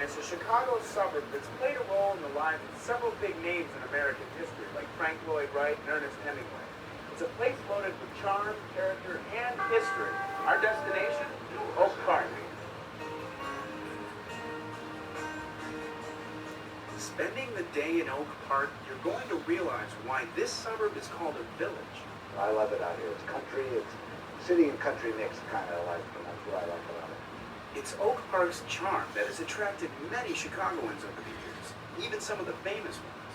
and it's a Chicago suburb that's played a role in the lives of several big names in American history, like Frank Lloyd Wright and Ernest Hemingway. It's a place loaded with charm, character, and history. Our destination? Oak Park. Spending the day in Oak Park, you're going to realize why this suburb is called a village. I love it out here. It's country. It's city and country mixed kind of life, and that's what I like about it. It's Oak Park's charm that has attracted many Chicagoans over the years, even some of the famous ones.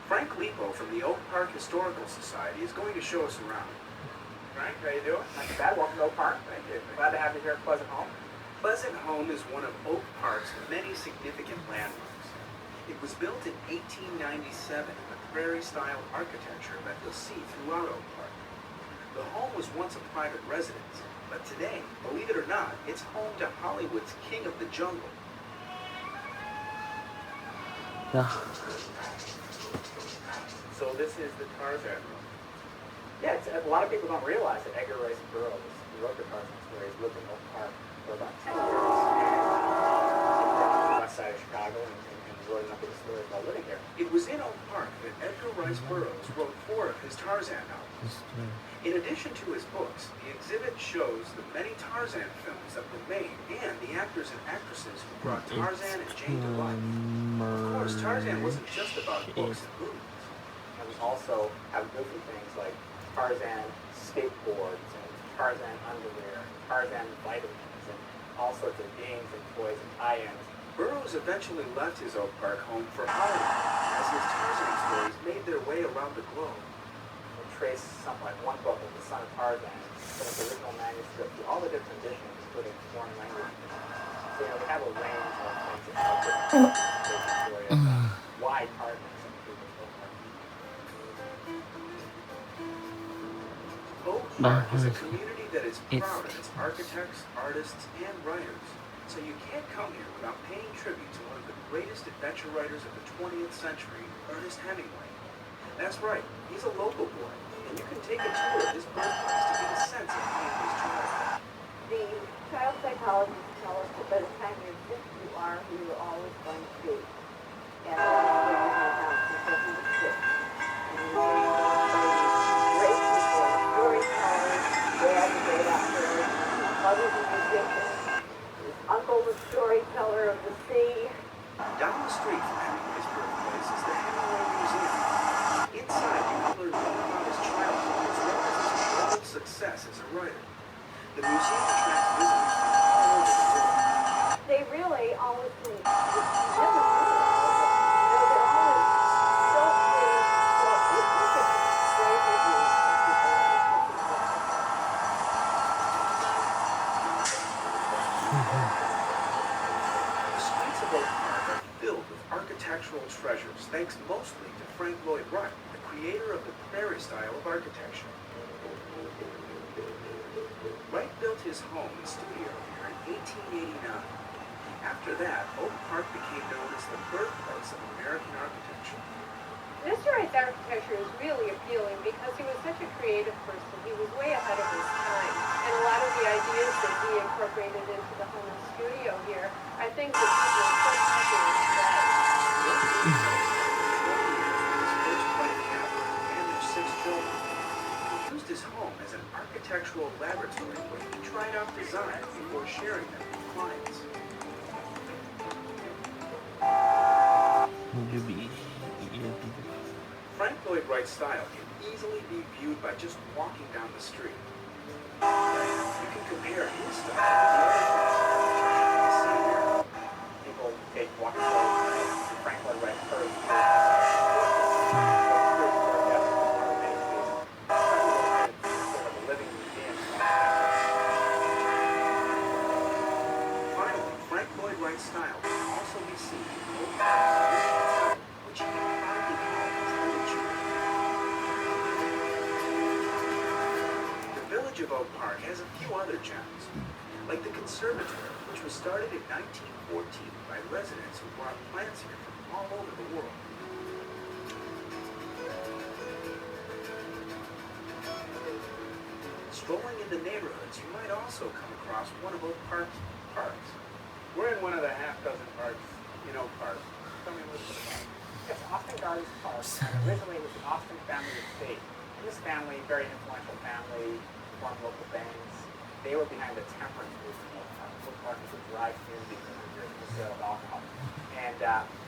Frank Lipo from the Oak Park Historical Society is going to show us around. Frank, how you doing? Not too bad. Welcome to Oak Park. Thank you. Glad to have you here at Pleasant Home. Pleasant Home is one of Oak Park's many significant landmarks. It was built in 1897 in the prairie-style architecture that you'll see throughout Oak Park. The home was once a private residence, but today, believe it or not, it's home to Hollywood's King of the Jungle. Yeah. So this is the Tarzan room. Yeah, a lot of people don't realize that Edgar Rice Burroughs, who wrote the Tarzan stories, lived in Oak Park for about 10 years. On the west side of Chicago and wrote enough of the stories about living here. It was in Oak Park that Edgar Rice Burroughs wrote 4 of his Tarzan novels. In addition to his books, the exhibit shows the many Tarzan films that were made and the actors and actresses who brought Tarzan and Jane to life. Of course, Tarzan wasn't just about books and movies. And we also have goofy things like Tarzan skateboards and Tarzan underwear, Tarzan vitamins, and all sorts of games and toys and tie-ins. Burroughs eventually left his Oak Park home for Hollywood as his Tarzan stories made their way around the globe. We trace something like one book of The Son of Tarzan from its original manuscript through all the different editions, including foreign languages. So, we have a range of things that help with the story of why Tarzan is in people's Oak Park. Oak Park is a community that is proud of its architects, artists, and writers. So you can't come here without paying tribute to one of the greatest adventure writers of the 20th century, Ernest Hemingway. That's right, he's a local boy, and you can take a tour of his birthplace to get a sense of Hemingway's childhood. The child psychologists tell us that by the time you're 6, you are who you're always going to be. And that's what he had out until he was 6. And he was great people, storytellers, dad, great actor, mother's a musician, his uncle was storyteller of the sea. Down the street from Hemingway's birthplace is the Hemingway Museum. Inside, you can learn more about his childhood as well as his global success as a writer. The museum attracts visitors from all over the world. They really always can, you never know, they're always so pleased. Well, if you could rave reviews of people The streets of Oak Park are filled with architectural treasures thanks mostly to Frank Lloyd Wright, the creator of the prairie style of architecture. Wright built his home and studio here in 1889. After that, Oak Park became known as the birthplace of American architecture. Mr. Wright's architecture is really appealing because he was such a creative person. He was way ahead of his time. And a lot of the ideas that he incorporated into the home and studio here, I think that people are so popular today. His first wife, Catherine, and their 6 children. He used his home as an architectural laboratory where he tried out designs before sharing them with clients. Frank Lloyd Wright's style can easily be viewed by just walking down the street. You can compare his style with the other you see here. People take walking tours to Frank Lloyd Wright's first living museum. Finally, Frank Lloyd Wright's style can also be seen in Oak Park's which he can proudly call his literature. The village of Oak Park has a few other gems, like the conservatory, which was started in 1914 by residents who brought plants here from all over the world. Strolling in the neighborhoods, you might also come across one of Oak Park's parks. We're in one of the half dozen parks Oak Park. Tell me what's it about. Yes, Austin Gardens Park originally was the Austin family estate. And this family, very influential family, formed local banks. They were behind the temperance movement in Oak Park. Oak Park is a dry community for the sale of alcohol. And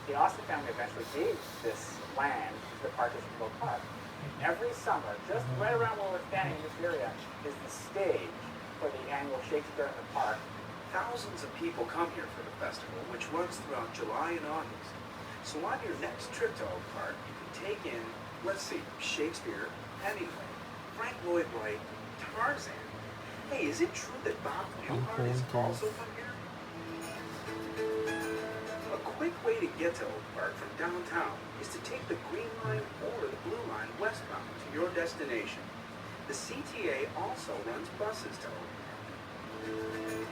the Austin family eventually gave this land to the Park District of Oak Park. And every summer, just right around where we're standing in this area, is the stage for the annual Shakespeare in the Park. Thousands of people come here for the festival, which runs throughout July and August. So on your next trip to Oak Park, you can take in, let's see, Shakespeare, Hemingway, Frank Lloyd Wright, Tarzan. Hey, is it true that Bob Newhart is also from here? A quick way to get to Oak Park from downtown is to take the Green Line or the Blue Line westbound to your destination. The CTA also runs buses to Oak Park.